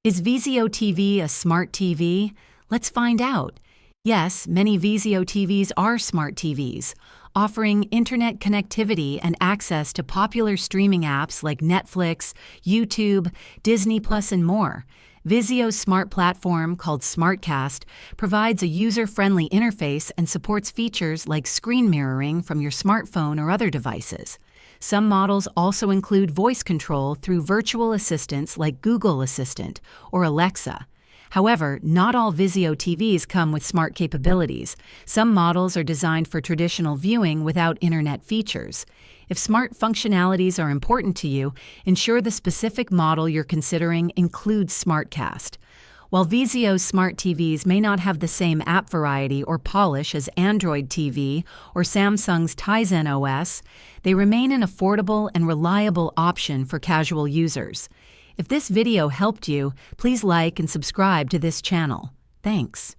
Is Vizio TV a smart TV? Let's find out. Yes, many Vizio TVs are smart TVs, offering internet connectivity and access to popular streaming apps like Netflix, YouTube, Disney Plus, and more. Vizio's smart platform, called SmartCast, provides a user-friendly interface and supports features like screen mirroring from your smartphone or other devices. Some models also include voice control through virtual assistants like Google Assistant or Alexa. However, not all Vizio TVs come with smart capabilities. Some models are designed for traditional viewing without internet features. If smart functionalities are important to you, ensure the specific model you're considering includes SmartCast. While Vizio's smart TVs may not have the same app variety or polish as Android TV or Samsung's Tizen OS, they remain an affordable and reliable option for casual users. If this video helped you, please like and subscribe to this channel. Thanks.